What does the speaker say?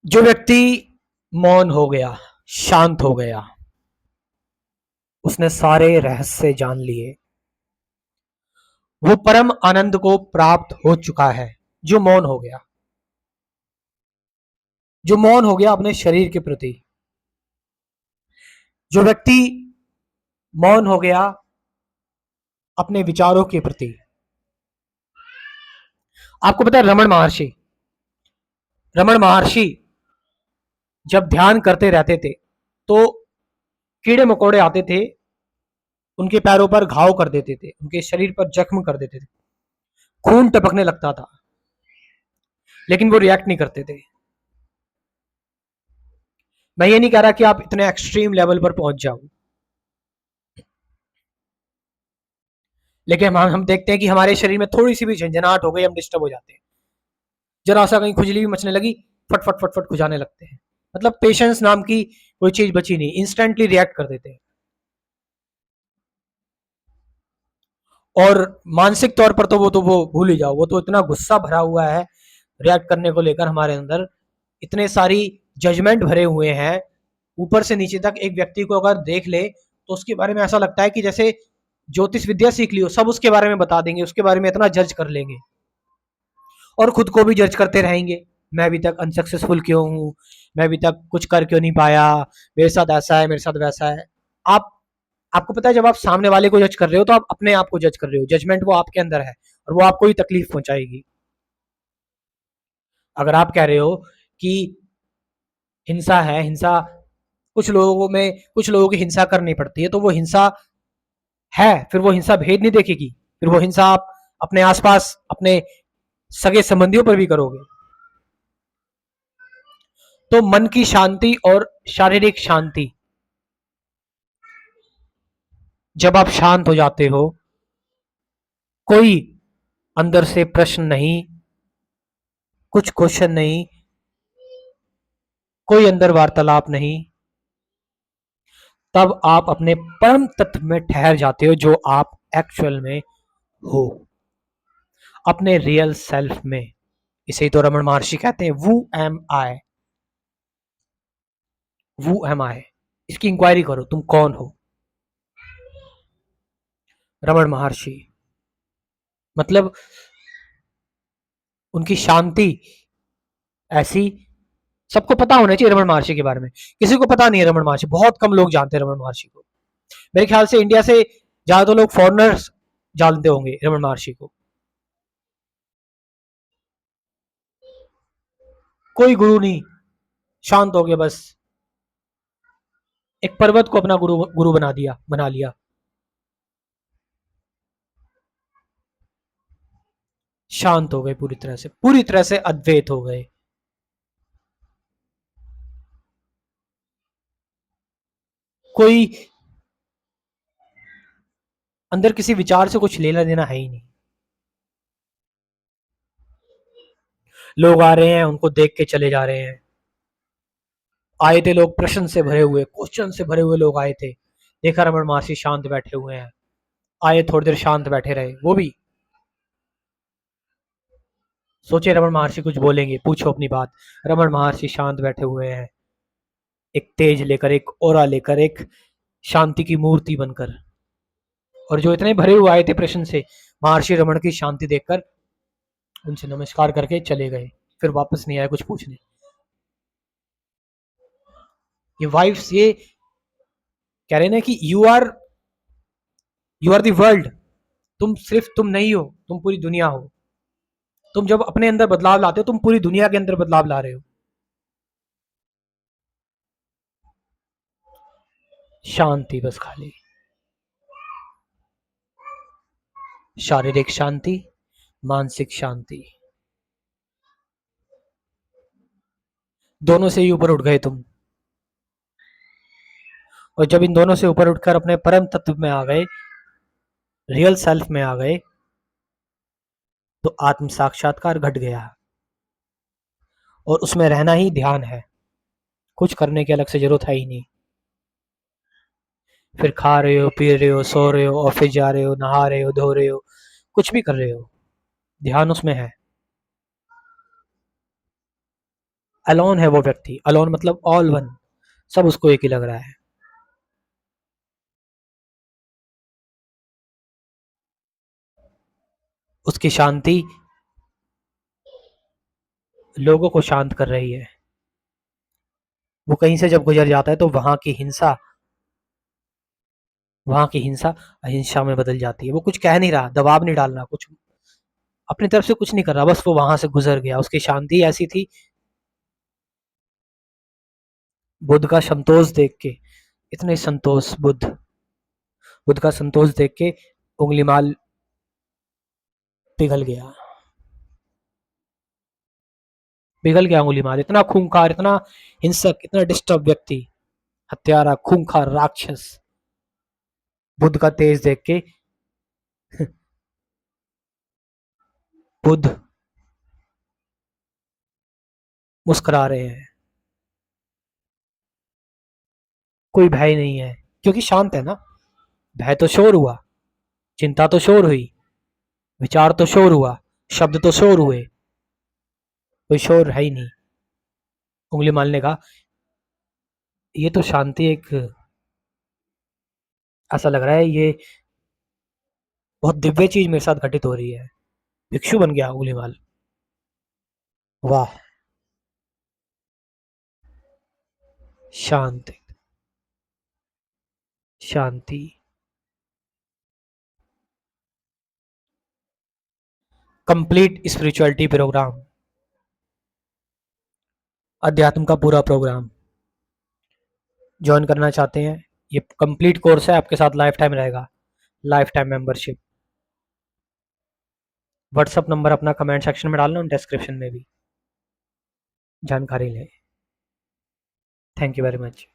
जो व्यक्ति मौन हो गया, शांत हो गया, उसने सारे रहस्य जान लिए, वो परम आनंद को प्राप्त हो चुका है। जो मौन हो गया, जो मौन हो गया अपने शरीर के प्रति, जो व्यक्ति मौन हो गया अपने विचारों के प्रति। आपको पता है रमण महर्षि जब ध्यान करते रहते थे तो कीड़े मकोड़े आते थे, उनके पैरों पर घाव कर देते थे, उनके शरीर पर जख्म कर देते थे, खून टपकने लगता था, लेकिन वो रिएक्ट नहीं करते थे। मैं ये नहीं कह रहा कि आप इतने एक्सट्रीम लेवल पर पहुंच जाओ, लेकिन हम देखते हैं कि हमारे शरीर में थोड़ी सी भी झंझनाहट हो गई, हम डिस्टर्ब हो जाते हैं। जरा सा कहीं खुजली भी मचने लगी, फट फट फट फट खुजाने लगते हैं। मतलब पेशेंस नाम की कोई चीज बची नहीं, इंस्टेंटली रिएक्ट कर देते हैं। और मानसिक तौर पर तो वो भूल ही जाओ, वो तो इतना गुस्सा भरा हुआ है रिएक्ट करने को लेकर हमारे अंदर, इतने सारी जजमेंट भरे हुए हैं ऊपर से नीचे तक। एक व्यक्ति को अगर देख ले तो उसके बारे में ऐसा लगता है कि जैसे ज्योतिष विद्या सीख ली हो, सब उसके बारे में बता देंगे, उसके बारे में इतना जज कर लेंगे और खुद को भी जज करते रहेंगे। मैं अभी तक अनसक्सेसफुल क्यों हूँ, मैं अभी तक कुछ कर क्यों नहीं पाया, मेरे साथ ऐसा है, मेरे साथ वैसा है। आप आपको पता है जब आप सामने वाले को जज कर रहे हो तो आप अपने आप को जज कर रहे हो, जजमेंट वो आपके अंदर है और वो आपको ही तकलीफ पहुंचाएगी। अगर आप कह रहे हो कि हिंसा है, हिंसा कुछ लोगों की हिंसा करनी पड़ती है, तो वो हिंसा है, फिर वो हिंसा भेद नहीं देखेगी, फिर वो हिंसा आप अपने आसपास अपने सगे संबंधियों पर भी करोगे। तो मन की शांति और शारीरिक शांति, जब आप शांत हो जाते हो, कोई अंदर से प्रश्न नहीं, कुछ क्वेश्चन नहीं, कोई अंदर वार्तालाप नहीं, तब आप अपने परम तत्व में ठहर जाते हो, जो आप एक्चुअल में हो, अपने रियल सेल्फ में। इसे ही तो रमन महर्षि कहते हैं, वू एम आई, वू एम आई। इसकी इंक्वायरी करो, तुम कौन हो। रमन महर्षि मतलब उनकी शांति ऐसी, सबको पता होना चाहिए रमन महर्षि के बारे में। किसी को पता नहीं है रमन महर्षि, बहुत कम लोग जानते हैं रमन महर्षि को। मेरे ख्याल से इंडिया से ज्यादा लोग फॉरेनर्स जानते होंगे रमन महर्षि को। कोई गुरु नहीं, शांत हो गया बस, एक पर्वत को अपना गुरु गुरु बना लिया। शांत हो गए, पूरी तरह से अद्वैत हो गए। कोई अंदर किसी विचार से कुछ लेना देना है ही नहीं। लोग आ रहे हैं, उनको देख के चले जा रहे हैं। आए थे लोग प्रश्न से भरे हुए, क्वेश्चन से भरे हुए लोग आए थे, देखा रमन महर्षि शांत बैठे हुए हैं, आए थोड़ी देर शांत बैठे रहे, वो भी सोचे रमन महर्षि कुछ बोलेंगे, पूछो अपनी बात। रमन महर्षि शांत बैठे हुए हैं, एक तेज लेकर, एक ओरा लेकर, एक शांति की मूर्ति बनकर। और जो इतने भरे हुए आए थे प्रश्न से, महर्षि रमन की शांति देखकर उनसे नमस्कार करके चले गए, फिर वापस नहीं आए कुछ पूछने। ये वाइफ्स ये कह रहे ना कि यू आर दी वर्ल्ड, तुम सिर्फ तुम नहीं हो, तुम पूरी दुनिया हो। तुम जब अपने अंदर बदलाव लाते हो, तुम पूरी दुनिया के अंदर बदलाव ला रहे हो। शांति बस, खाली शारीरिक शांति, मानसिक शांति, दोनों से ही ऊपर उठ गए तुम। और जब इन दोनों से ऊपर उठकर अपने परम तत्व में आ गए, रियल सेल्फ में आ गए, तो आत्म साक्षात्कार घट गया। और उसमें रहना ही ध्यान है, कुछ करने की अलग से जरूरत है ही नहीं। फिर खा रहे हो, पी रहे हो, सो रहे हो, ऑफिस जा रहे हो, नहा रहे हो, धो रहे हो, कुछ भी कर रहे हो, ध्यान उसमें है। अलोन है वो व्यक्ति, अलोन मतलब ऑल वन, सब उसको एक ही लग रहा है। उसकी शांति लोगों को शांत कर रही है। वो कहीं से जब गुजर जाता है तो वहां की हिंसा अहिंसा में बदल जाती है। वो कुछ कह नहीं रहा, दबाव नहीं डाल रहा, कुछ अपनी तरफ से कुछ नहीं कर रहा, बस वो वहां से गुजर गया। उसकी शांति ऐसी थी। बुद्ध का संतोष देख के, इतने संतोष, बुद्ध का संतोष देख के उंगलीमाल पिघल गया, पिघल गया उंगलीमाल। इतना खूंखार, इतना हिंसक, इतना डिस्टर्ब व्यक्ति, हत्यारा, खूंखार राक्षस, बुद्ध का तेज देख के बुद्ध मुस्कुरा रहे हैं। कोई भय नहीं है, क्योंकि शांत है ना। भय तो शोर हुआ, चिंता तो शोर हुई, विचार तो शोर हुआ, शब्द तो शोर हुए, कोई शोर है ही नहीं। उंगली माल ने कहा, ये तो शांति एक, ऐसा लग रहा है ये बहुत दिव्य चीज मेरे साथ घटित हो रही है। भिक्षु बन गया उंगली माल। वाह, शांति, शांति। कंप्लीट स्पिरिचुअलिटी प्रोग्राम, अध्यात्म का पूरा प्रोग्राम ज्वाइन करना चाहते हैं, ये कंप्लीट कोर्स है, आपके साथ लाइफ टाइम रहेगा, life time membership. WhatsApp number अपना कमेंट सेक्शन में डालना, डिस्क्रिप्शन में भी जानकारी लें। Thank you very much.